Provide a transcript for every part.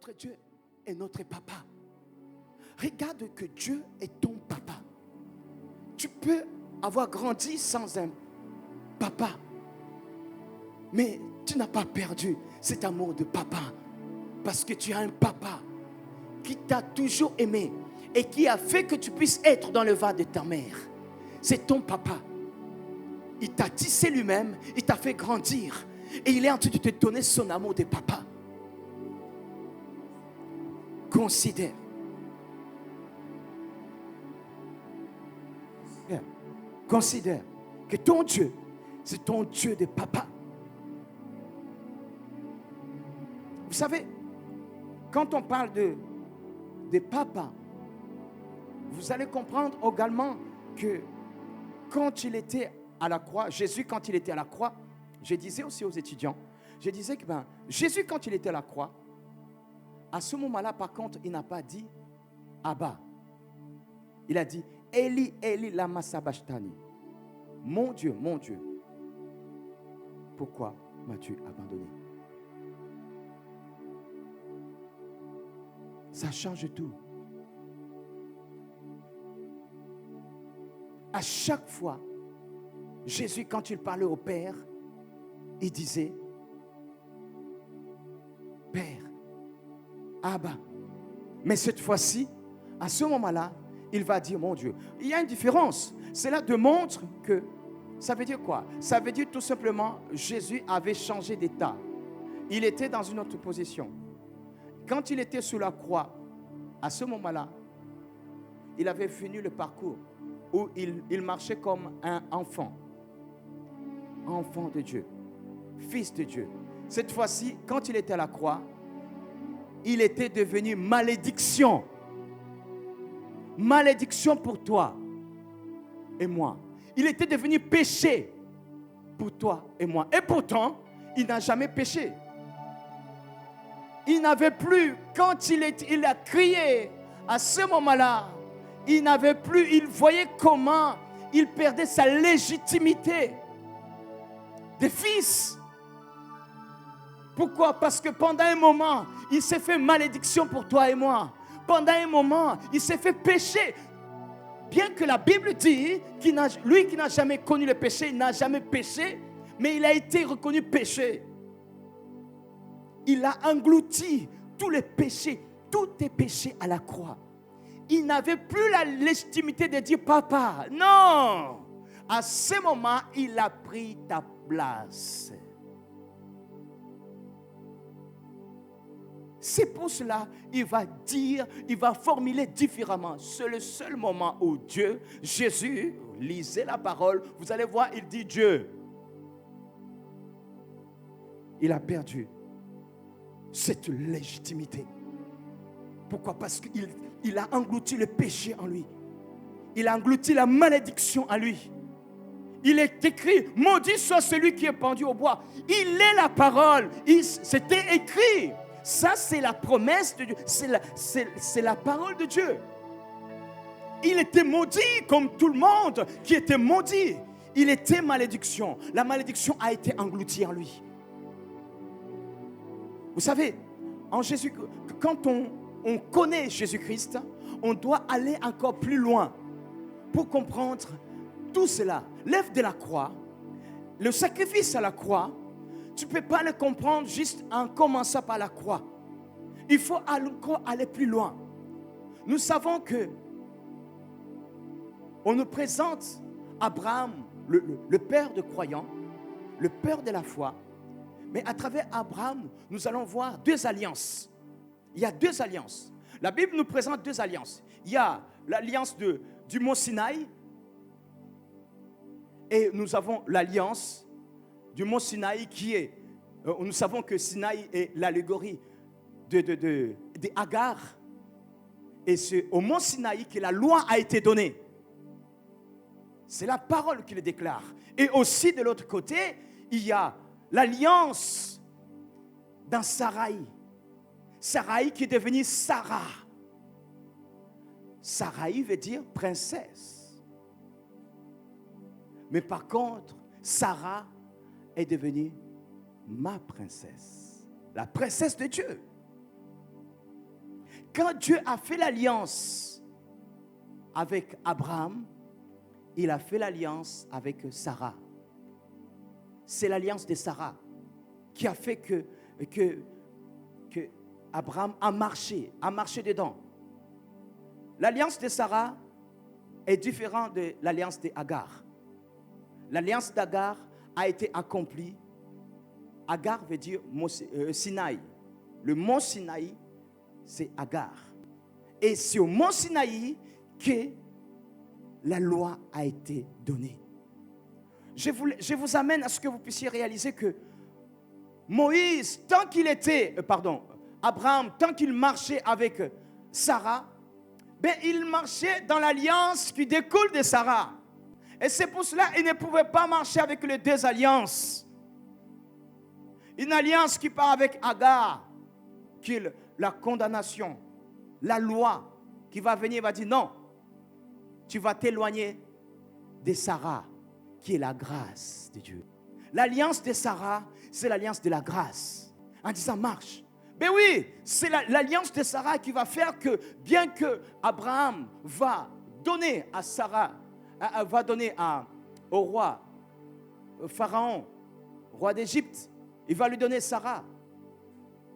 Notre Dieu est notre papa. Regarde que Dieu est ton papa. Tu peux avoir grandi sans un papa, mais tu n'as pas perdu cet amour de papa, parce que tu as un papa qui t'a toujours aimé et qui a fait que tu puisses être dans le ventre de ta mère. C'est ton papa. Il t'a tissé lui-même, il t'a fait grandir et il est en train de te donner son amour de papa. Considère. Considère que ton Dieu, c'est ton Dieu de papa. Vous savez, quand on parle de papa, vous allez comprendre également que quand il était à la croix, Jésus quand il était à la croix, je disais aussi aux étudiants, je disais que Jésus quand il était à la croix, à ce moment-là par contre, il n'a pas dit Abba. Il a dit Eli, Eli, lama sabachthani. Mon Dieu, pourquoi m'as-tu abandonné? Ça change tout. À chaque fois, Jésus, quand il parlait au Père, il disait Père, Abba. Mais cette fois-ci, à ce moment-là, il va dire mon Dieu. Il y a une différence. Cela démontre que, ça veut dire quoi? Ça veut dire tout simplement, Jésus avait changé d'état. Il était dans une autre position. Quand il était sous la croix, à ce moment-là, il avait fini le parcours où il marchait comme un enfant. Enfant de Dieu, fils de Dieu. Cette fois-ci, quand il était à la croix, il était devenu malédiction. Malédiction pour toi et moi. Il était devenu péché pour toi et moi. Et pourtant, il n'a jamais péché. Il n'avait plus, quand il a crié, à ce moment-là, il n'avait plus, il voyait comment il perdait sa légitimité de fils. Pourquoi? Parce que pendant un moment, il s'est fait malédiction pour toi et moi. Pendant un moment, il s'est fait péché. Bien que la Bible dit lui qui n'a jamais connu le péché, il n'a jamais péché, mais il a été reconnu péché. Il a englouti tous les péchés, tous tes péchés à la croix. Il n'avait plus la légitimité de dire papa. Non! À ce moment, il a pris ta place. C'est pour cela il va formuler différemment. C'est le seul moment où Dieu, Jésus, lisez la parole, vous allez voir, il dit Dieu. Il a perdu cette légitimité. Pourquoi? Parce qu'il a englouti le péché en lui. Il a englouti la malédiction en lui. Il est écrit, maudit soit celui qui est pendu au bois. Il est la parole. C'était écrit. Ça, c'est la promesse de Dieu. C'est la parole de Dieu. Il était maudit comme tout le monde qui était maudit. Il était malédiction. La malédiction a été engloutie en lui. Vous savez, en Jésus, quand on connaît Jésus-Christ, on doit aller encore plus loin pour comprendre tout cela. L'œuvre de la croix, le sacrifice à la croix, tu ne peux pas le comprendre juste en commençant par la croix. Il faut encore aller plus loin. Nous savons que on nous présente Abraham, le père de croyants, le père de la foi. Mais à travers Abraham, nous allons voir deux alliances. Il y a deux alliances. La Bible nous présente deux alliances. Il y a l'alliance du mont Sinaï et nous avons l'alliance du mont Sinaï qui est, nous savons que Sinaï est l'allégorie de Agar. Et c'est au mont Sinaï que la loi a été donnée. C'est la parole qui le déclare. Et aussi de l'autre côté, il y a l'alliance dans Saraï. Saraï qui est devenue Sarah. Saraï veut dire princesse. Mais par contre, Sarah est devenue ma princesse. La princesse de Dieu. Quand Dieu a fait l'alliance avec Abraham, il a fait l'alliance avec Sarah. C'est l'alliance de Sarah qui a fait que Abraham a marché dedans. L'alliance de Sarah est différente de l'alliance d'Agar. L'alliance d'Agar a été accomplie. Agar veut dire Sinaï. Le mont Sinaï, c'est Agar. Et c'est au mont Sinaï que la loi a été donnée. Je vous amène à ce que vous puissiez réaliser que Moïse, Abraham, tant qu'il marchait avec Sarah, il marchait dans l'alliance qui découle de Sarah. Et c'est pour cela qu'il ne pouvait pas marcher avec les deux alliances. Une alliance qui part avec Agar, qui est la condamnation, la loi qui va venir, va dire non, tu vas t'éloigner de Sarah, qui est la grâce de Dieu. L'alliance de Sarah, c'est l'alliance de la grâce. En disant marche. Ben oui, c'est l'alliance de Sarah qui va faire que, bien que Abraham va donner à Sarah, va donner au roi, au Pharaon, roi d'Égypte, il va lui donner Sarah.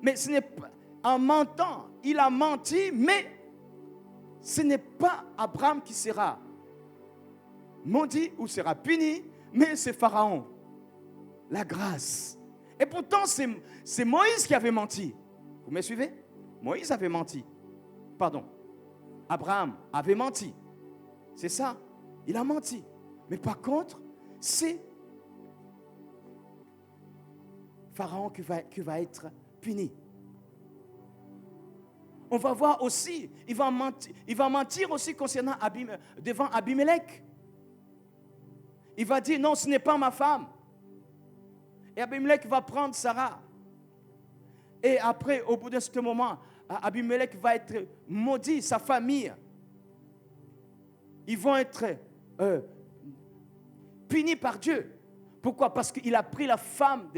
Mais ce n'est pas, en mentant, il a menti, mais ce n'est pas Abraham qui sera maudit ou sera puni, mais c'est Pharaon. La grâce. Et pourtant, c'est Moïse qui avait menti. Vous me suivez? Moïse avait menti. Pardon. Abraham avait menti. C'est ça. Il a menti. Mais par contre, c'est Pharaon qui va être puni. On va voir aussi, il va mentir aussi concernant devant Abimelech. Il va dire non, ce n'est pas ma femme. Et Abimelech va prendre Sarah. Et après, au bout de ce moment, Abimelech va être maudit, sa famille. Ils vont être punis par Dieu. Pourquoi? Parce qu'il a pris la femme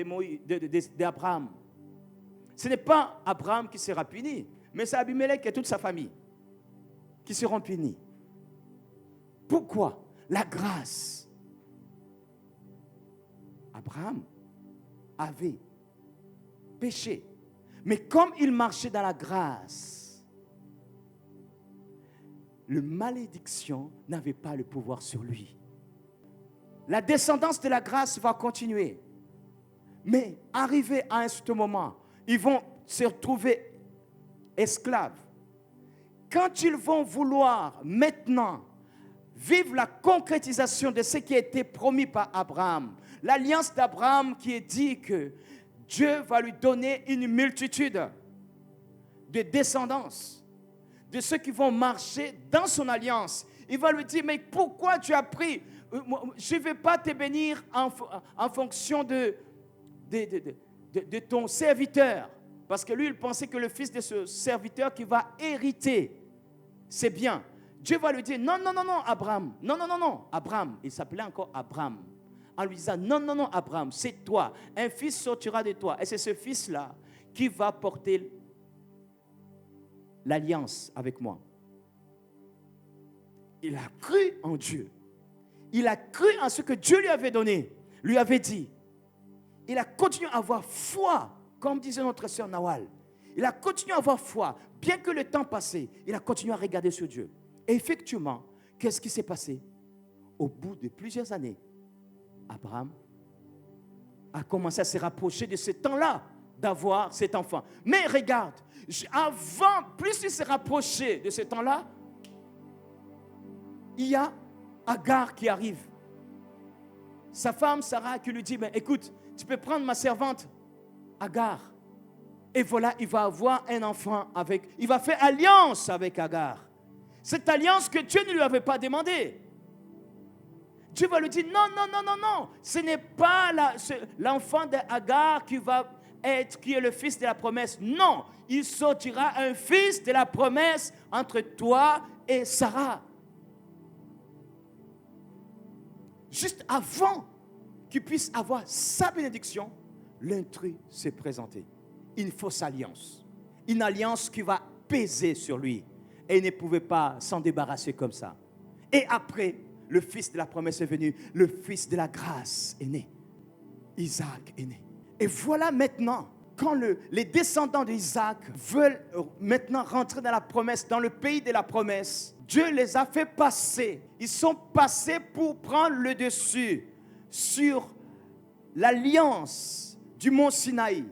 d'Abraham. Ce n'est pas Abraham qui sera puni, mais c'est Abimelech et toute sa famille qui seront punis. Pourquoi? La grâce. Abraham avait péché. Mais comme il marchait dans la grâce, la malédiction n'avait pas le pouvoir sur lui. La descendance de la grâce va continuer. Mais arrivé à un certain moment, ils vont se retrouver esclaves. Quand ils vont vouloir maintenant vivre la concrétisation de ce qui a été promis par Abraham, l'alliance d'Abraham qui est dit que Dieu va lui donner une multitude de descendance, de ceux qui vont marcher dans son alliance. Il va lui dire, mais pourquoi tu as pris, je ne vais pas te bénir en fonction de ton serviteur. Parce que lui, il pensait que le fils de ce serviteur qui va hériter, c'est bien. Dieu va lui dire, non, Abraham. Non, Abraham. Il s'appelait encore Abraham. En lui disant, non, Abraham, c'est toi. Un fils sortira de toi. Et c'est ce fils-là qui va porter l'alliance avec moi. Il a cru en Dieu. Il a cru en ce que Dieu lui avait donné, lui avait dit. Il a continué à avoir foi, comme disait notre sœur Nawal. Il a continué à avoir foi. Bien que le temps passait, il a continué à regarder sur Dieu. Et effectivement, qu'est-ce qui s'est passé? Au bout de plusieurs années, Abraham a commencé à se rapprocher de ce temps-là d'avoir cet enfant. Mais regarde, avant, plus il s'est rapproché de ce temps-là, il y a Agar qui arrive. Sa femme Sarah qui lui dit, mais écoute, tu peux prendre ma servante Agar. Et voilà, il va avoir un enfant avec, il va faire alliance avec Agar. Cette alliance que Dieu ne lui avait pas demandée. Dieu va lui dire, non, ce n'est pas l'enfant d'Agar qui est le fils de la promesse. Non, il sortira un fils de la promesse entre toi et Sarah. Juste avant qu'il puisse avoir sa bénédiction, l'intrus s'est présenté. Une fausse alliance. Une alliance qui va pesé sur lui. Et il ne pouvait pas s'en débarrasser comme ça. Et après, le fils de la promesse est venu. Le fils de la grâce est né. Isaac est né. Et voilà maintenant, quand les descendants d'Isaac veulent maintenant rentrer dans la promesse, dans le pays de la promesse, Dieu les a fait passer. Ils sont passés pour prendre le dessus sur l'alliance du mont Sinaï.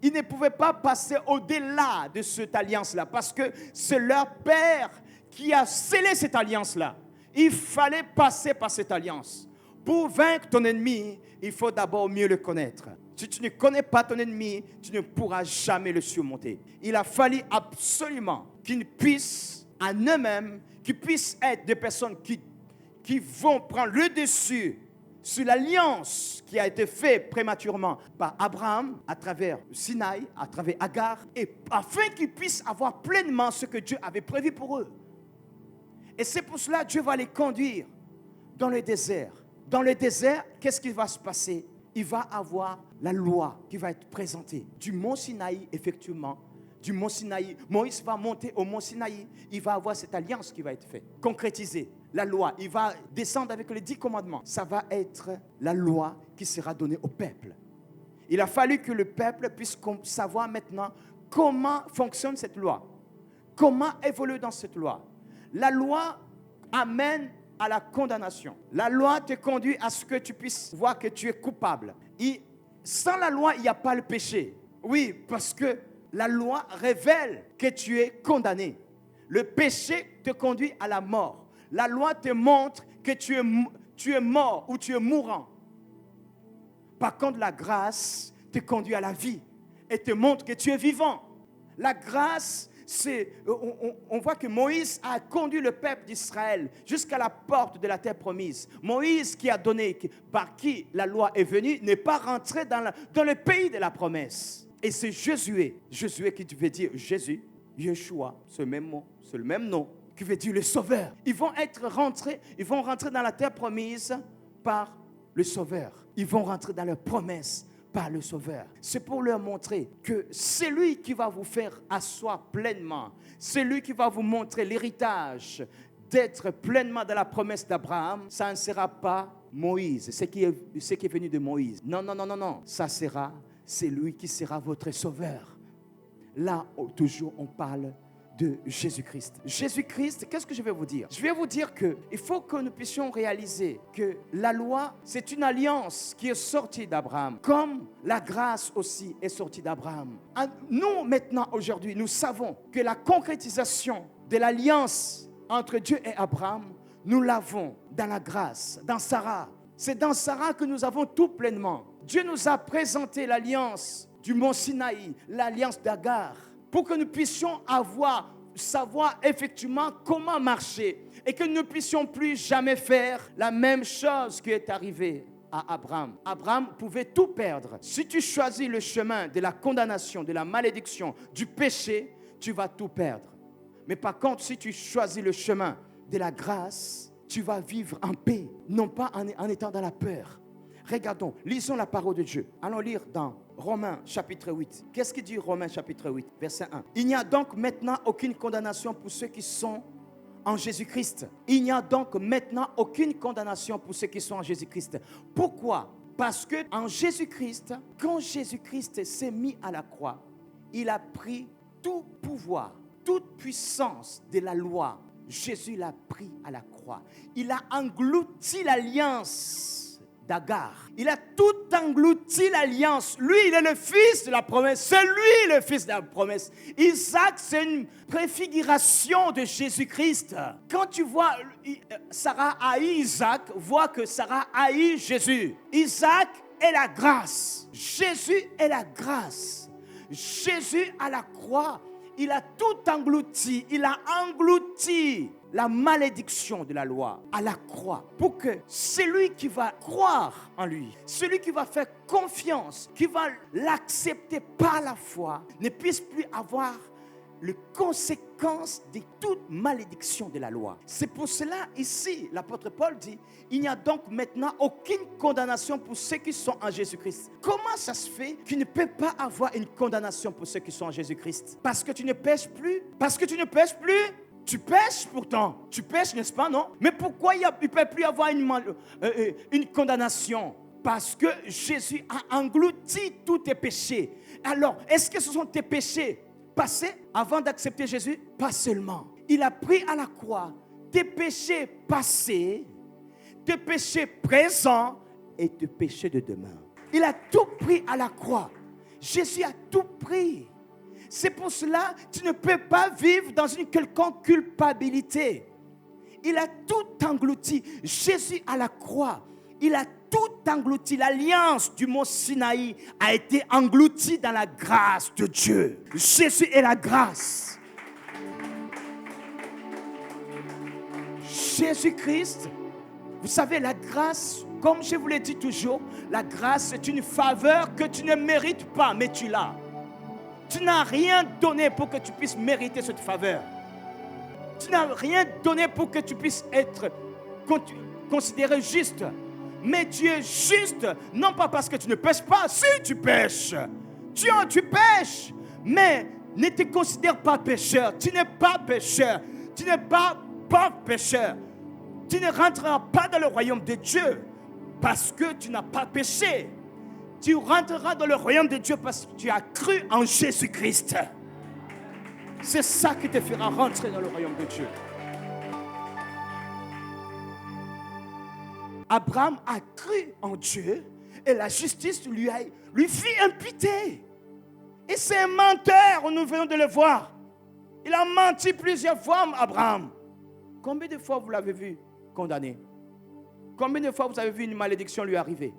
Ils ne pouvaient pas passer au-delà de cette alliance-là parce que c'est leur père qui a scellé cette alliance-là. Il fallait passer par cette alliance. Pour vaincre ton ennemi, il faut d'abord mieux le connaître. Si tu ne connais pas ton ennemi, tu ne pourras jamais le surmonter. Il a fallu absolument qu'ils puissent en eux-mêmes, qu'ils puissent être des personnes qui vont prendre le dessus sur l'alliance qui a été faite prématurément par Abraham à travers Sinaï, à travers Agar, et afin qu'ils puissent avoir pleinement ce que Dieu avait prévu pour eux. Et c'est pour cela que Dieu va les conduire dans le désert. Dans le désert, qu'est-ce qui va se passer? Il va avoir la loi qui va être présentée. Du mont Sinaï, effectivement, du mont Sinaï, Moïse va monter au mont Sinaï. Il va avoir cette alliance qui va être faite, concrétisée. La loi, il va descendre avec les 10 commandements. Ça va être la loi qui sera donnée au peuple. Il a fallu que le peuple puisse savoir maintenant comment fonctionne cette loi. Comment évoluer dans cette loi. La loi amène à la condamnation. La loi te conduit à ce que tu puisses voir que tu es coupable. Et sans la loi, il n'y a pas le péché. Oui, parce que la loi révèle que tu es condamné. Le péché te conduit à la mort. La loi te montre que tu es mort ou tu es mourant. Par contre, la grâce te conduit à la vie et te montre que tu es vivant. La grâce, on voit que Moïse a conduit le peuple d'Israël jusqu'à la porte de la terre promise. Moïse qui a donné, par qui la loi est venue, n'est pas rentré dans le pays de la promesse. Et c'est Josué qui veut dire Jésus, Yeshua, ce même mot, c'est le même nom, qui veut dire le sauveur. Ils vont rentrer dans la terre promise par le sauveur. Ils vont rentrer dans leur promesse par le sauveur. C'est pour leur montrer que c'est lui qui va vous faire asseoir pleinement. C'est lui qui va vous montrer l'héritage d'être pleinement dans la promesse d'Abraham. Ça ne sera pas Moïse, ce qui est venu de Moïse. Non. C'est lui qui sera votre sauveur. Là, toujours, on parle de Jésus-Christ. Jésus-Christ, qu'est-ce que je vais vous dire? Je vais vous dire qu'il faut que nous puissions réaliser que la loi, c'est une alliance qui est sortie d'Abraham, comme la grâce aussi est sortie d'Abraham. Nous, maintenant, aujourd'hui, nous savons que la concrétisation de l'alliance entre Dieu et Abraham, nous l'avons dans la grâce, dans Sarah. C'est dans Sarah que nous avons tout pleinement. Dieu nous a présenté l'alliance du mont Sinaï, l'alliance d'Agar, pour que nous puissions savoir effectivement comment marcher et que nous ne puissions plus jamais faire la même chose qui est arrivée à Abraham. Abraham pouvait tout perdre. Si tu choisis le chemin de la condamnation, de la malédiction, du péché, tu vas tout perdre. Mais par contre, si tu choisis le chemin de la grâce, tu vas vivre en paix, non pas en étant dans la peur. Regardons, lisons la parole de Dieu. Allons lire dans Romains chapitre 8. Qu'est-ce qu'il dit Romains chapitre 8, verset 1? Il n'y a donc maintenant aucune condamnation pour ceux qui sont en Jésus-Christ. Il n'y a donc maintenant aucune condamnation pour ceux qui sont en Jésus-Christ. Pourquoi? Parce que en Jésus-Christ, quand Jésus-Christ s'est mis à la croix, il a pris tout pouvoir, toute puissance de la loi. Jésus l'a pris à la croix. Il a englouti l'alliance d'Agar. Il a tout englouti l'alliance. Lui, il est le fils de la promesse. C'est lui le fils de la promesse. Isaac, c'est une préfiguration de Jésus-Christ. Quand tu vois Sarah haït Isaac, vois que Sarah haït Jésus. Isaac est la grâce. Jésus est la grâce. Jésus à la croix, il a tout englouti. Il a englouti la malédiction de la loi à la croix, pour que celui qui va croire en lui, celui qui va faire confiance, qui va l'accepter par la foi, ne puisse plus avoir les conséquences de toute malédiction de la loi. C'est pour cela, ici, l'apôtre Paul dit, il n'y a donc maintenant aucune condamnation pour ceux qui sont en Jésus-Christ. Comment ça se fait qu'il ne peut pas avoir une condamnation pour ceux qui sont en Jésus-Christ? Parce que tu ne pêches plus? Parce que tu ne pêches plus? Tu pêches pourtant. Tu pêches, n'est-ce pas, non? Mais pourquoi il ne peut plus avoir une condamnation? Parce que Jésus a englouti tous tes péchés. Alors, est-ce que ce sont tes péchés passés avant d'accepter Jésus? Pas seulement. Il a pris à la croix tes péchés passés, tes péchés présents et tes péchés de demain. Il a tout pris à la croix. Jésus a tout pris. C'est pour cela que tu ne peux pas vivre dans une quelconque culpabilité. Il a tout englouti. Jésus à la croix, il a tout englouti. L'alliance du mont Sinaï a été engloutie dans la grâce de Dieu. Jésus est la grâce. Jésus-Christ, vous savez, la grâce, comme je vous l'ai dit toujours, la grâce est une faveur que tu ne mérites pas, mais tu l'as. Tu n'as rien donné pour que tu puisses mériter cette faveur. Tu n'as rien donné pour que tu puisses être considéré juste. Mais tu es juste, non pas parce que tu ne pêches pas. Si tu pêches, tu pêches, mais ne te considère pas pécheur. Tu n'es pas pécheur. Tu n'es pas pauvre pécheur. Tu ne rentreras pas dans le royaume de Dieu parce que tu n'as pas péché. Tu rentreras dans le royaume de Dieu parce que tu as cru en Jésus-Christ. C'est ça qui te fera rentrer dans le royaume de Dieu. Abraham a cru en Dieu et la justice lui fit imputer. Et c'est un menteur, nous venons de le voir. Il a menti plusieurs fois, Abraham. Combien de fois vous l'avez vu condamné? Combien de fois vous avez vu une malédiction lui arriver?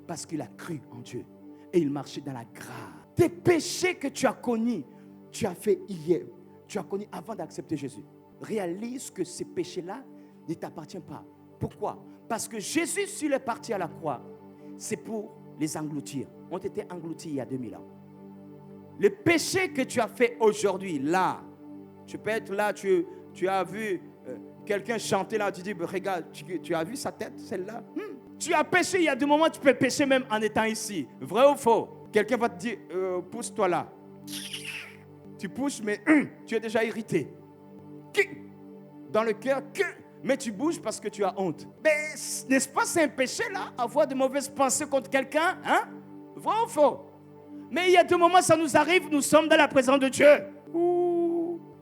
Parce qu'il a cru en Dieu et il marchait dans la grâce. Tes péchés que tu as connus, tu as fait hier, tu as connu avant d'accepter Jésus. Réalise que ces péchés-là ne t'appartiennent pas. Pourquoi? Parce que Jésus, s'il est parti à la croix, c'est pour les engloutir. Ont été engloutis il y a 2000 ans. Le péché que tu as fait aujourd'hui, là, tu peux être là, tu as vu quelqu'un chanter là, tu dis, regarde, tu as vu sa tête, celle-là? Tu as péché il y a des moments, tu peux pécher même en étant ici. Vrai ou faux? Quelqu'un va te dire, pousse-toi là. Tu pousses, mais tu es déjà irrité. Dans le cœur, mais tu bouges parce que tu as honte. Mais n'est-ce pas, c'est un péché là, avoir de mauvaises pensées contre quelqu'un, hein? Vrai ou faux? Mais il y a des moments, ça nous arrive, nous sommes dans la présence de Dieu.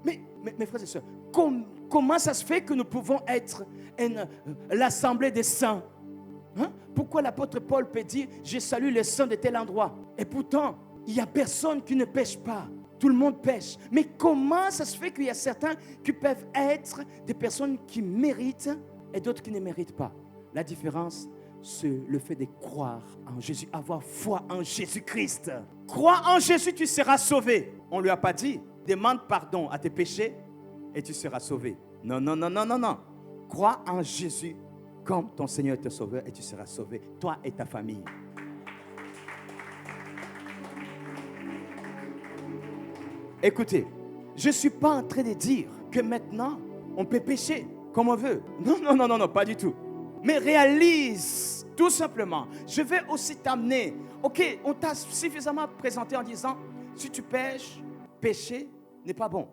Mais mes frères et sœurs, comment ça se fait que nous pouvons être l'assemblée des saints? Hein? Pourquoi l'apôtre Paul peut dire « Je salue les saints de tel endroit » et pourtant, il n'y a personne qui ne pêche pas. Tout le monde pêche. Mais comment ça se fait qu'il y a certains qui peuvent être des personnes qui méritent et d'autres qui ne méritent pas? La différence, c'est le fait de croire en Jésus, avoir foi en Jésus-Christ. Crois en Jésus, tu seras sauvé. On ne lui a pas dit « Demande pardon à tes péchés et tu seras sauvé ». Non, non, non, non, non, non. Crois en Jésus comme ton Seigneur est ton sauveur et tu seras sauvé, toi et ta famille. Écoutez, je ne suis pas en train de dire que maintenant, on peut pécher comme on veut. Non, non, non, non, non, pas du tout. Mais réalise, tout simplement, je vais aussi t'amener. Ok, on t'a suffisamment présenté en disant, si tu pêches, pécher n'est pas bon.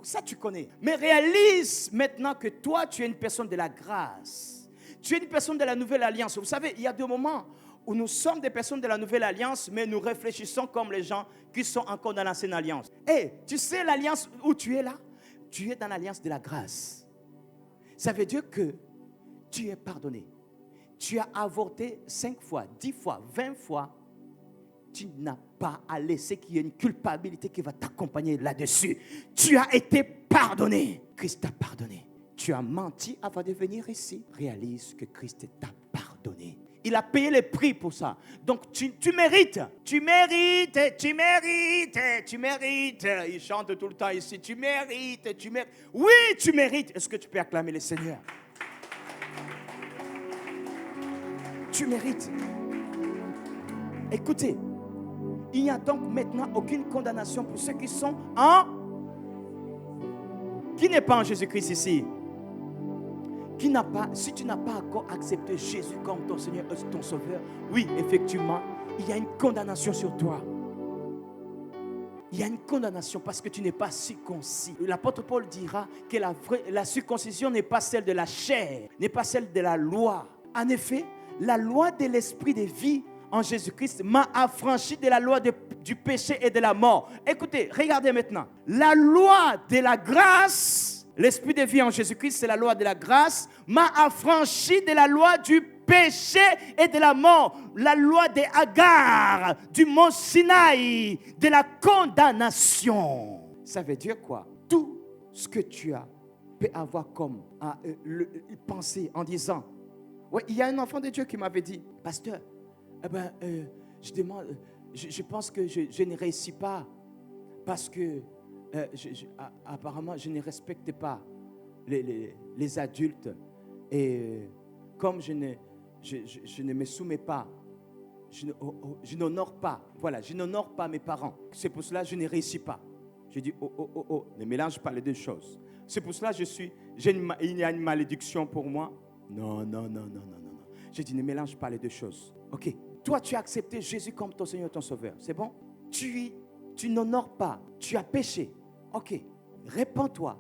Ça, tu connais. Mais réalise maintenant que toi, tu es une personne de la grâce. Tu es une personne de la nouvelle alliance. Vous savez, il y a des moments où nous sommes des personnes de la nouvelle alliance, mais nous réfléchissons comme les gens qui sont encore dans l'ancienne alliance. Et tu sais l'alliance où tu es là? Tu es dans l'alliance de la grâce. Ça veut dire que tu es pardonné. Tu as avorté 5 fois, 10 fois, 20 fois. Tu n'as pas à laisser qu'il y ait une culpabilité qui va t'accompagner là-dessus. Tu as été pardonné. Christ t'a pardonné. Tu as menti avant de venir ici. Réalise que Christ t'a pardonné. Il a payé le prix pour ça. Donc tu mérites. Tu mérites. Tu mérites. Tu mérites. Il chante tout le temps ici. Tu mérites. Tu mérites. Oui, tu mérites. Est-ce que tu peux acclamer le Seigneur? Tu mérites. Écoutez, il n'y a donc maintenant aucune condamnation pour ceux qui sont en Qui n'est pas en Jésus-Christ ici? Si tu n'as pas encore accepté Jésus comme ton Seigneur et ton Sauveur, oui, effectivement, il y a une condamnation sur toi. Il y a une condamnation parce que tu n'es pas circoncis. L'apôtre Paul dira que la circoncision n'est pas celle de la chair, n'est pas celle de la loi. En effet, la loi de l'esprit de vie en Jésus-Christ m'a affranchi de la loi du péché et de la mort. Écoutez, regardez maintenant. La loi de la grâce, l'esprit de vie en Jésus-Christ, c'est la loi de la grâce, m'a affranchi de la loi du péché et de la mort. La loi des Agar, du mont Sinaï, de la condamnation. Ça veut dire quoi? Tout ce que tu as peut avoir comme pensée en disant, ouais, il y a un enfant de Dieu qui m'avait dit, pasteur, je pense que je ne réussis pas parce que apparemment je ne respecte pas les adultes et comme je ne me soumets pas, je n'honore pas, voilà, je n'honore pas mes parents. C'est pour cela que je ne réussis pas. Je dis, ne mélange pas les deux choses. C'est pour cela que il y a une malédiction pour moi. Non. Je dis, ne mélange pas les deux choses. Ok, toi tu as accepté Jésus comme ton Seigneur et ton Sauveur, c'est bon? Tu n'honores pas, tu as péché. Ok, répands-toi,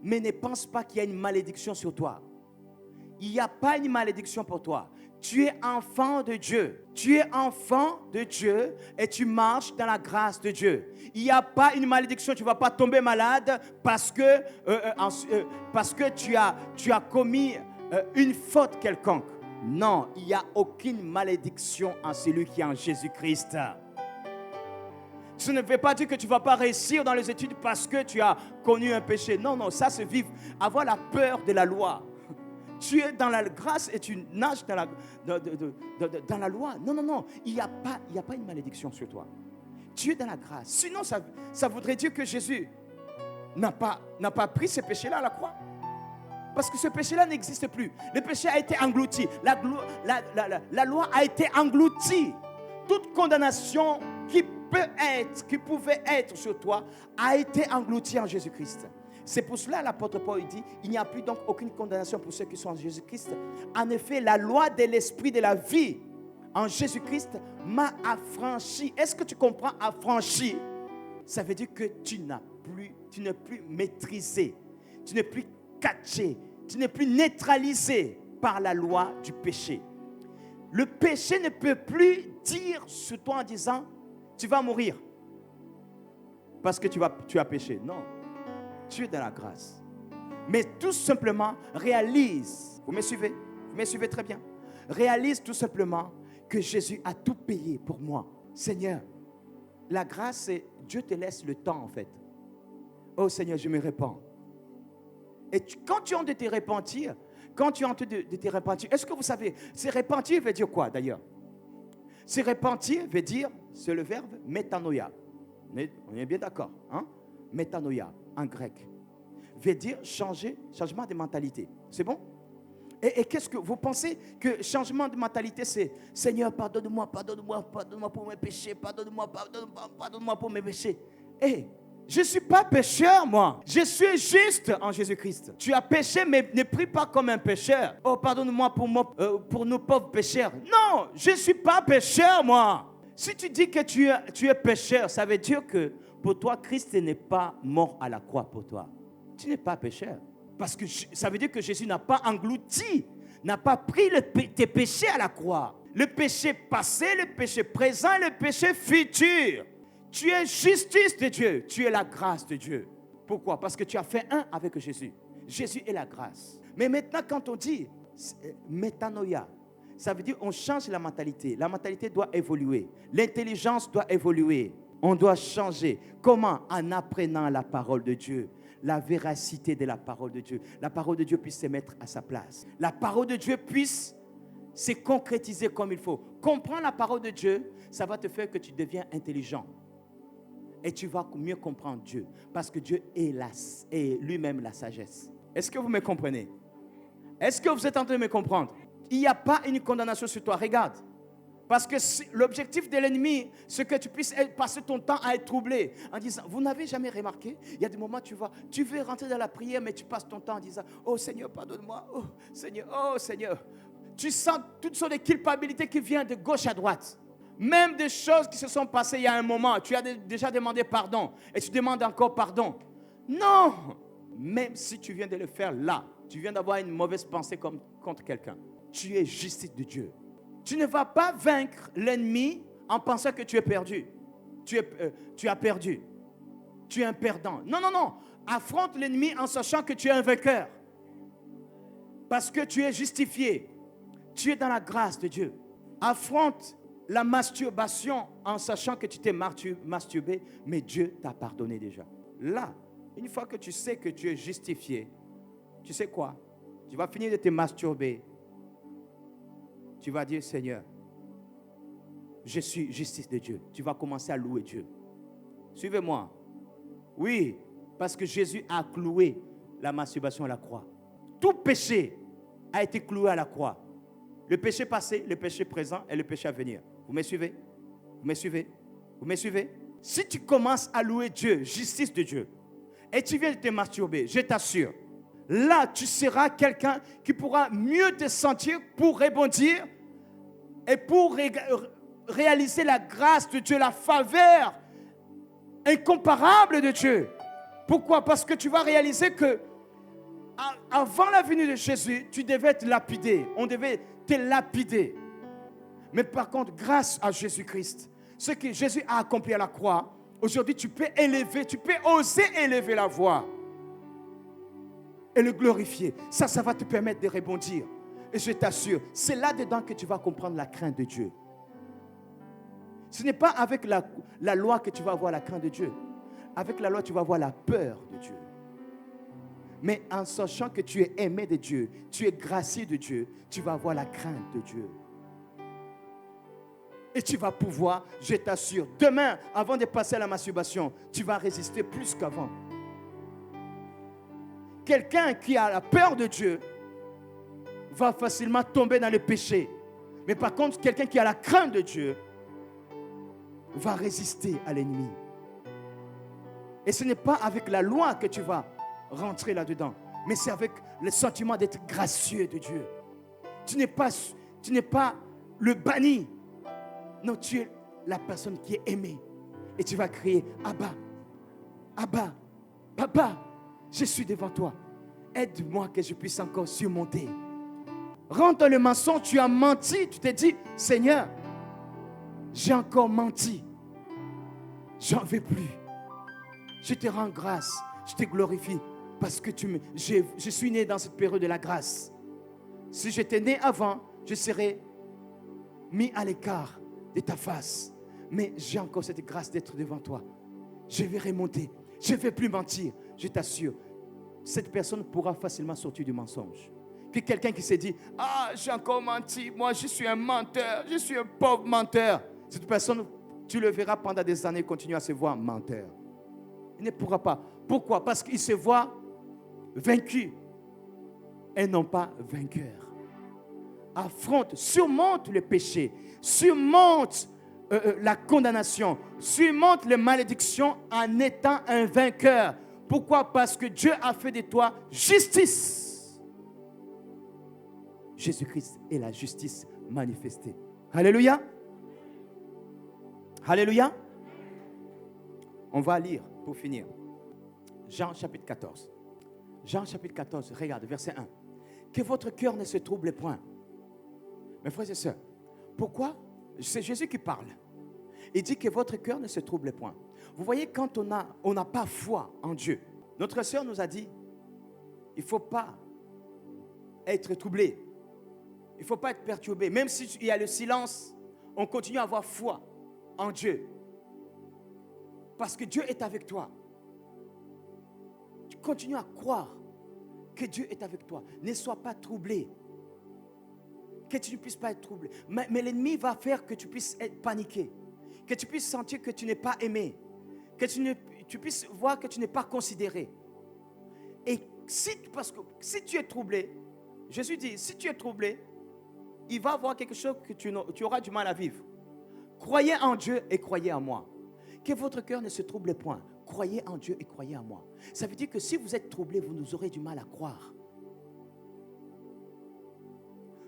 mais ne pense pas qu'il y a une malédiction sur toi. Il n'y a pas une malédiction pour toi. Tu es enfant de Dieu. Tu es enfant de Dieu et tu marches dans la grâce de Dieu. Il n'y a pas une malédiction. Tu ne vas pas tomber malade parce que tu as commis une faute quelconque. Non, il n'y a aucune malédiction en celui qui est en Jésus-Christ. Ce ne veut pas dire que tu ne vas pas réussir dans les études parce que tu as connu un péché. Non, ça c'est vivre. Avoir la peur de la loi. Tu es dans la grâce et tu nages dans la loi. Non. Il n'y a pas une malédiction sur toi. Tu es dans la grâce. Sinon, ça voudrait dire que Jésus n'a pas pris ce péché-là à la croix. Parce que ce péché-là n'existe plus. Le péché a été englouti. La loi a été engloutie. Toute condamnation qui pouvait être sur toi a été engloutie en Jésus-Christ. C'est pour cela l'apôtre Paul dit, il n'y a plus donc aucune condamnation pour ceux qui sont en Jésus-Christ. En effet, la loi de l'esprit de la vie en Jésus-Christ m'a affranchi. Est-ce que tu comprends affranchi? Ça veut dire que tu n'es plus maîtrisé, tu n'es plus catché, tu n'es plus neutralisé par la loi du péché. Le péché ne peut plus dire sur toi en disant, tu vas mourir parce que tu as péché. Non. Tu es dans la grâce. Mais tout simplement, réalise. Vous me suivez? Vous me suivez très bien? Réalise tout simplement que Jésus a tout payé pour moi. Seigneur, la grâce, c'est Dieu te laisse le temps en fait. Oh Seigneur, je me répands. Et quand tu as envie de te repentir, est-ce que vous savez, se repentir veut dire quoi d'ailleurs? Se repentir veut dire, c'est le verbe métanoïa. On est bien d'accord, hein? Métanoïa en grec veut dire changement de mentalité. C'est bon? Et qu'est-ce que vous pensez que changement de mentalité, c'est Seigneur, pardonne-moi pour mes péchés, pardonne-moi pour mes péchés. Je ne suis pas pécheur, moi. Je suis juste en Jésus-Christ. Tu as péché, mais ne prie pas comme un pécheur. Oh, pardonne-moi pour nos pauvres pécheurs. Non, je ne suis pas pécheur, moi. Si tu dis que tu es pécheur, ça veut dire que pour toi, Christ n'est pas mort à la croix pour toi. Tu n'es pas pécheur. Parce que ça veut dire que Jésus n'a pas englouti, n'a pas pris tes péchés à la croix. Le péché passé, le péché présent, le péché futur. Tu es justice de Dieu, tu es la grâce de Dieu. Pourquoi? Parce que tu as fait un avec Jésus. Jésus est la grâce. Mais maintenant, quand on dit métanoïa, ça veut dire qu'on change la mentalité. La mentalité doit évoluer. L'intelligence doit évoluer. On doit changer. Comment? En apprenant la parole de Dieu. La véracité de la parole de Dieu. La parole de Dieu puisse se mettre à sa place. La parole de Dieu puisse se concrétiser comme il faut. Comprendre la parole de Dieu, ça va te faire que tu deviens intelligent. Et tu vas mieux comprendre Dieu. Parce que Dieu est lui-même la sagesse. Est-ce que vous me comprenez? Est-ce que vous êtes en train de me comprendre? Il n'y a pas une condamnation sur toi. Regarde. Parce que l'objectif de l'ennemi, c'est que tu puisses passer ton temps à être troublé. En disant, vous n'avez jamais remarqué, il y a des moments, tu veux rentrer dans la prière, mais tu passes ton temps en disant, oh Seigneur, pardonne-moi, oh Seigneur. Tu sens toutes sortes de culpabilités qui viennent de gauche à droite. Même des choses qui se sont passées il y a un moment, tu as déjà demandé pardon et tu demandes encore pardon. Non! Même si tu viens de le faire là, tu viens d'avoir une mauvaise pensée contre quelqu'un, tu es justice de Dieu. Tu ne vas pas vaincre l'ennemi en pensant que tu es perdu. Tu as perdu. Tu es un perdant. Non. Affronte l'ennemi en sachant que tu es un vainqueur. Parce que tu es justifié. Tu es dans la grâce de Dieu. Affronte la masturbation en sachant que tu t'es masturbé, mais Dieu t'a pardonné déjà. Là, une fois que tu sais que tu es justifié, tu sais quoi? Tu vas finir de te masturber. Tu vas dire, Seigneur, je suis justice de Dieu. Tu vas commencer à louer Dieu. Suivez-moi. Oui, parce que Jésus a cloué la masturbation à la croix. Tout péché a été cloué à la croix. Le péché passé, le péché présent et le péché à venir. Vous me suivez? Vous me suivez? Vous me suivez? Si tu commences à louer Dieu, justice de Dieu, et tu viens de te masturber, je t'assure, là, tu seras quelqu'un qui pourra mieux te sentir pour rebondir et pour réaliser la grâce de Dieu, la faveur incomparable de Dieu. Pourquoi? Parce que tu vas réaliser que avant la venue de Jésus, tu devais être lapidé. On devait te lapider. Mais par contre, grâce à Jésus-Christ, ce que Jésus a accompli à la croix, aujourd'hui tu peux oser élever la voix et le glorifier. Ça va te permettre de rebondir. Et je t'assure, c'est là-dedans que tu vas comprendre la crainte de Dieu. Ce n'est pas avec la loi que tu vas avoir la crainte de Dieu. Avec la loi, tu vas avoir la peur de Dieu. Mais en sachant que tu es aimé de Dieu, tu es gracié de Dieu, tu vas avoir la crainte de Dieu. Et tu vas pouvoir, je t'assure, demain, avant de passer à la masturbation, tu vas résister plus qu'avant. Quelqu'un qui a la peur de Dieu va facilement tomber dans le péché. Mais par contre, quelqu'un qui a la crainte de Dieu va résister à l'ennemi. Et ce n'est pas avec la loi que tu vas rentrer là-dedans, mais c'est avec le sentiment d'être gracieux de Dieu. Tu n'es pas le banni. Non, tu es la personne qui est aimée. Et tu vas crier, Abba, Abba, Papa, je suis devant toi. Aide-moi que je puisse encore surmonter. Rentre dans le mensonge, tu as menti. Tu t'es dit, Seigneur, j'ai encore menti. J'en veux plus. Je te rends grâce. Je te glorifie. Parce que je suis né dans cette période de la grâce. Si j'étais né avant, je serais mis à l'écart de ta face. Mais j'ai encore cette grâce d'être devant toi. Je vais remonter. Je ne vais plus mentir. Je t'assure, cette personne pourra facilement sortir du mensonge. Puis quelqu'un qui s'est dit, j'ai encore menti. Moi, je suis un menteur. Je suis un pauvre menteur. Cette personne, tu le verras pendant des années continuer à se voir menteur. Il ne pourra pas. Pourquoi? Parce qu'il se voit vaincu et non pas vainqueur. Affronte, surmonte le péché, surmonte la condamnation, surmonte les malédictions en étant un vainqueur. Pourquoi? Parce que Dieu a fait de toi justice. Jésus-Christ est la justice manifestée. Alléluia. Alléluia. On va lire pour finir. Jean chapitre 14. Jean chapitre 14, regarde, verset 1. Que votre cœur ne se trouble point. Mes frères et sœurs, pourquoi? C'est Jésus qui parle. Il dit que votre cœur ne se trouble point. Vous voyez, quand on n'a pas foi en Dieu, notre sœur nous a dit, il ne faut pas être troublé. Il ne faut pas être perturbé. Même s'il y a le silence, on continue à avoir foi en Dieu. Parce que Dieu est avec toi. Tu continues à croire que Dieu est avec toi. Ne sois pas troublé. Que tu ne puisses pas être troublé. Mais l'ennemi va faire que tu puisses être paniqué. Que tu puisses sentir que tu n'es pas aimé. Que tu puisses voir que tu n'es pas considéré. Et parce que si tu es troublé, Jésus dit, si tu es troublé, il va avoir quelque chose que tu auras du mal à vivre. Croyez en Dieu et croyez en moi. Que votre cœur ne se trouble point. Croyez en Dieu et croyez en moi. Ça veut dire que si vous êtes troublé, vous nous aurez du mal à croire.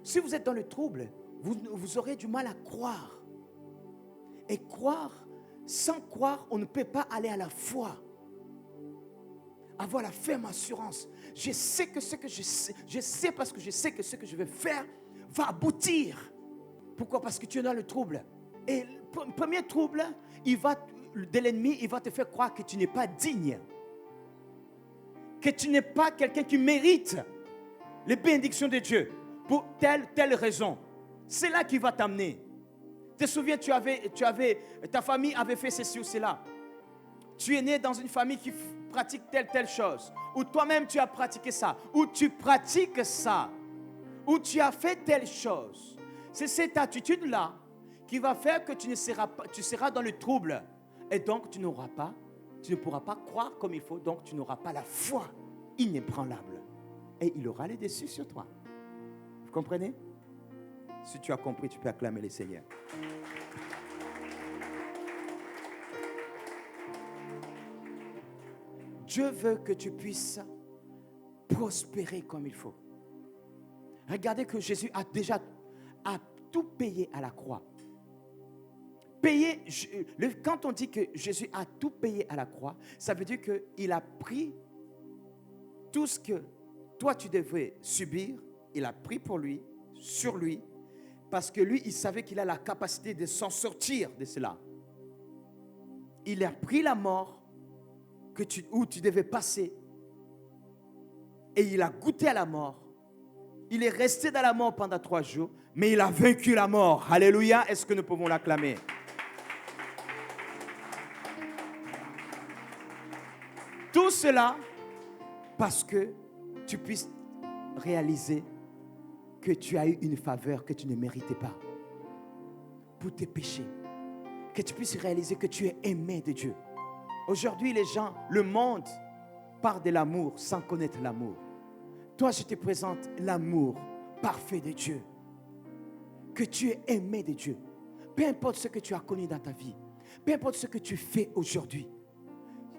Si vous êtes dans le trouble, vous aurez du mal à croire. Et croire, sans croire, on ne peut pas aller à la foi. Avoir la ferme assurance. Je sais que ce que je sais parce que je sais que ce que je vais faire va aboutir. Pourquoi? Parce que tu es dans le trouble. Et le premier trouble, de l'ennemi, il va te faire croire que tu n'es pas digne. Que tu n'es pas quelqu'un qui mérite les bénédictions de Dieu pour telle raison. C'est là qui va t'amener. Tu te souviens, ta famille avait fait ceci ou cela. Tu es né dans une famille qui pratique telle chose. Ou toi-même tu as pratiqué ça. Ou tu pratiques ça. Ou tu as fait telle chose. C'est cette attitude-là qui va faire que tu seras dans le trouble. Et donc tu ne pourras pas croire comme il faut. Donc tu n'auras pas la foi inébranlable. Et il aura les dessus sur toi. Vous comprenez? Si tu as compris, tu peux acclamer le Seigneur. Dieu veut que tu puisses prospérer comme il faut. Regardez que Jésus a déjà tout payé à la croix. Quand on dit que Jésus a tout payé à la croix, ça veut dire qu'il a pris tout ce que toi tu devais subir, il a pris pour lui, sur lui, parce que lui, il savait qu'il a la capacité de s'en sortir de cela. Il a pris la mort où tu devais passer et il a goûté à la mort. Il est resté dans la mort pendant 3 jours, mais il a vaincu la mort. Alléluia, est-ce que nous pouvons l'acclamer? Tout cela parce que tu puisses réaliser que tu as eu une faveur que tu ne méritais pas pour tes péchés. Que tu puisses réaliser que tu es aimé de Dieu. Aujourd'hui, le monde parle de l'amour sans connaître l'amour. Toi, je te présente l'amour parfait de Dieu. Que tu es aimé de Dieu. Peu importe ce que tu as connu dans ta vie. Peu importe ce que tu fais aujourd'hui.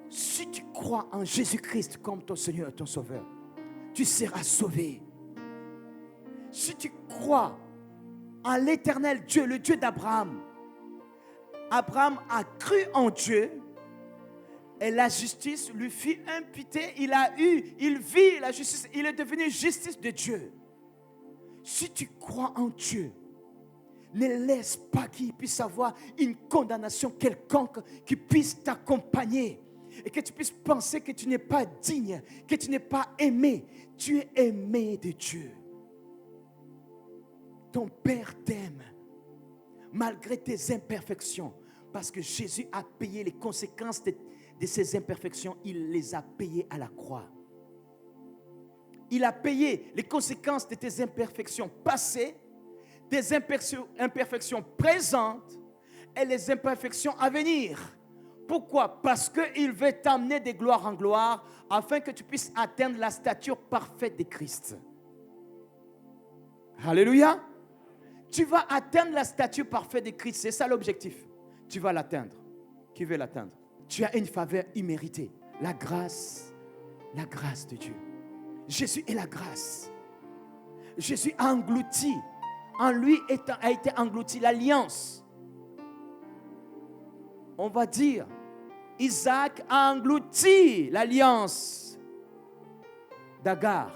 Si tu crois en Jésus-Christ comme ton Seigneur et ton Sauveur, tu seras sauvé. Si tu crois en l'éternel Dieu, le Dieu d'Abraham, Abraham a cru en Dieu et la justice lui fut imputée. Il vit la justice, il est devenu justice de Dieu. Si tu crois en Dieu, ne laisse pas qu'il puisse avoir une condamnation quelconque qui puisse t'accompagner et que tu puisses penser que tu n'es pas digne, que tu n'es pas aimé. Tu es aimé de Dieu. Ton Père t'aime malgré tes imperfections parce que Jésus a payé les conséquences de ses imperfections. Il les a payées à la croix. Il a payé les conséquences de tes imperfections passées, des imperfections présentes et les imperfections à venir. Pourquoi? Parce qu'il veut t'amener de gloire en gloire afin que tu puisses atteindre la stature parfaite de Christ. Alléluia. Tu vas atteindre la stature parfaite de Christ. C'est ça l'objectif. Tu vas l'atteindre. Qui veut l'atteindre? Tu as une faveur imméritée. La grâce de Dieu. Jésus est la grâce. Jésus a englouti. En lui a été englouti l'alliance. On va dire, Isaac a englouti l'alliance d'Agar.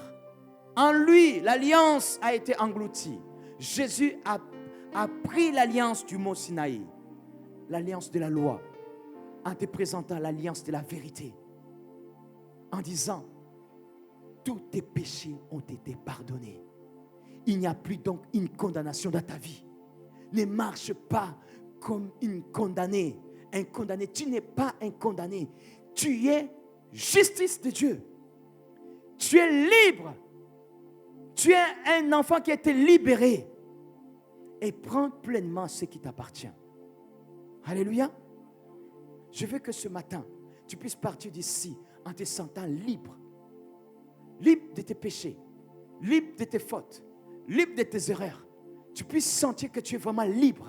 En lui, l'alliance a été engloutie. Jésus a pris l'alliance du mont Sinaï, l'alliance de la loi, en te présentant l'alliance de la vérité, en disant, tous tes péchés ont été pardonnés. Il n'y a plus donc une condamnation dans ta vie. Ne marche pas comme une condamnée. Un condamné, tu n'es pas un condamné. Tu es justice de Dieu. Tu es libre. Tu es un enfant qui a été libéré. Et prends pleinement ce qui t'appartient. Alléluia. Je veux que ce matin, tu puisses partir d'ici en te sentant libre. Libre de tes péchés. Libre de tes fautes. Libre de tes erreurs. tu puisses sentir que tu es vraiment libre.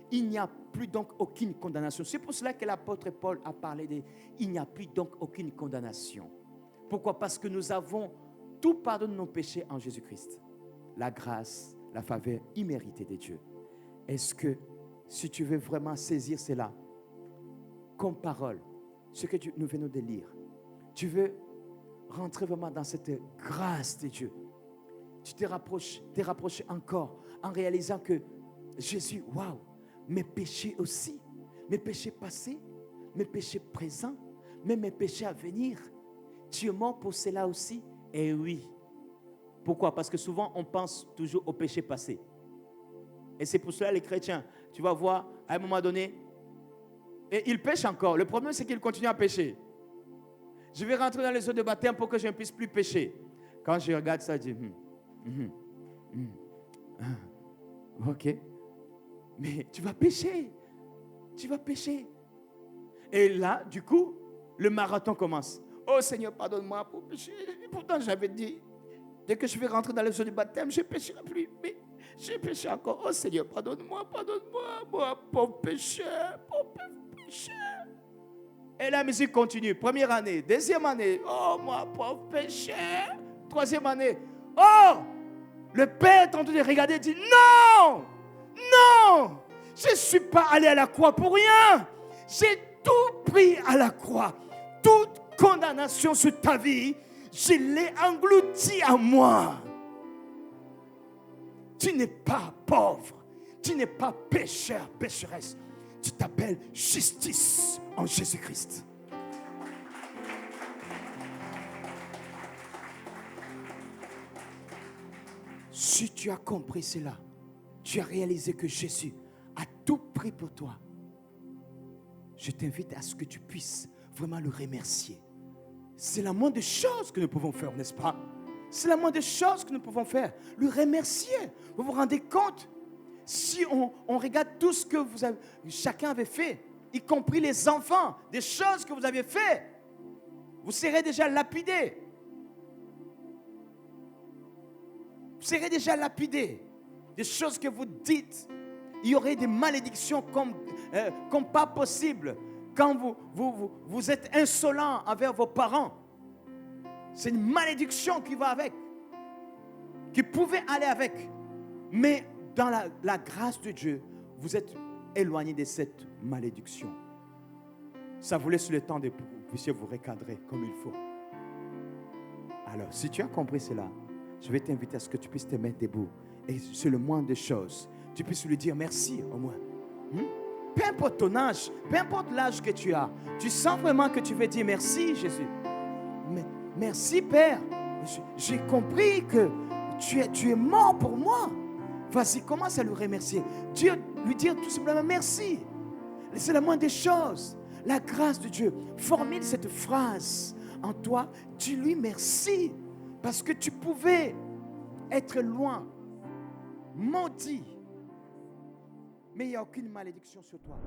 Il n'y a plus donc aucune condamnation. C'est pour cela que l'apôtre Paul a parlé de il n'y a plus donc aucune condamnation. Pourquoi? Parce que nous avons tout pardonné nos péchés en Jésus-Christ. La grâce, la faveur imméritée de Dieu. Est-ce que si tu veux vraiment saisir cela comme parole, ce que nous venons de lire, tu veux rentrer vraiment dans cette grâce de Dieu, tu te rapproches encore en réalisant que Jésus, waouh, mes péchés aussi, mes péchés passés, mes péchés présents, même mes péchés à venir, tu es mort pour cela aussi. Et oui. Pourquoi? Parce que souvent on pense toujours au péché passé. Et c'est pour cela les chrétiens, tu vas voir, à un moment donné, et ils pêchent encore. Le problème, c'est qu'ils continuent à pécher. Je vais rentrer dans les eaux de baptême pour que je ne puisse plus pécher. Quand je regarde ça, je dis, ok. Mais tu vas pécher. Tu vas pécher. Et là, du coup, le marathon commence. Oh Seigneur, pardonne-moi pour pécher. Et pourtant, j'avais dit, dès que je vais rentrer dans les eaux du baptême, je ne pécherai plus. Mais j'ai péché encore. Oh Seigneur, pardonne-moi, moi, pauvre pécheur, pécheur. Et la musique continue. Première année, deuxième année. Oh, moi, pauvre pécheur. Troisième année. Oh, le Père est en train de regarder et dit, non, non, je ne suis pas allé à la croix pour rien. J'ai tout pris à la croix. Toute condamnation sur ta vie, je l'ai englouti à moi. Tu n'es pas pauvre. Tu n'es pas pécheur, pécheresse. Tu t'appelles justice en Jésus-Christ. Si tu as compris cela, tu as réalisé que Jésus a tout pris pour toi. Je t'invite à ce que tu puisses vraiment le remercier. C'est la moindre des choses que nous pouvons faire, n'est-ce pas? C'est la moindre des choses que nous pouvons faire. Le remercier. Vous vous rendez compte? Si on regarde tout ce que chacun avait fait, y compris les enfants, des choses que vous avez fait, vous serez déjà lapidés. Vous serez déjà lapidés. Des choses que vous dites, il y aurait des malédictions comme pas possible. Quand vous êtes insolent envers vos parents, c'est une malédiction qui va avec, qui pouvait aller avec. Mais dans la grâce de Dieu, vous êtes éloigné de cette malédiction. Ça vous laisse le temps de que vous puissiez vous recadrer comme il faut. Alors, si tu as compris cela, je vais t'inviter à ce que tu puisses te mettre debout. Et c'est le moindre des choses. Tu puisses lui dire merci au moins. Peu importe ton âge, peu importe l'âge que tu as, tu sens vraiment que tu veux dire merci Jésus. Mais, merci Père. J'ai compris que tu es mort pour moi. Vas-y, commence à lui remercier. Lui dire tout simplement merci. C'est la moindre des choses. La grâce de Dieu. Formule cette phrase en toi. Dis-lui merci. Parce que tu pouvais être loin, maudit. Mais il n'y a aucune malédiction sur toi.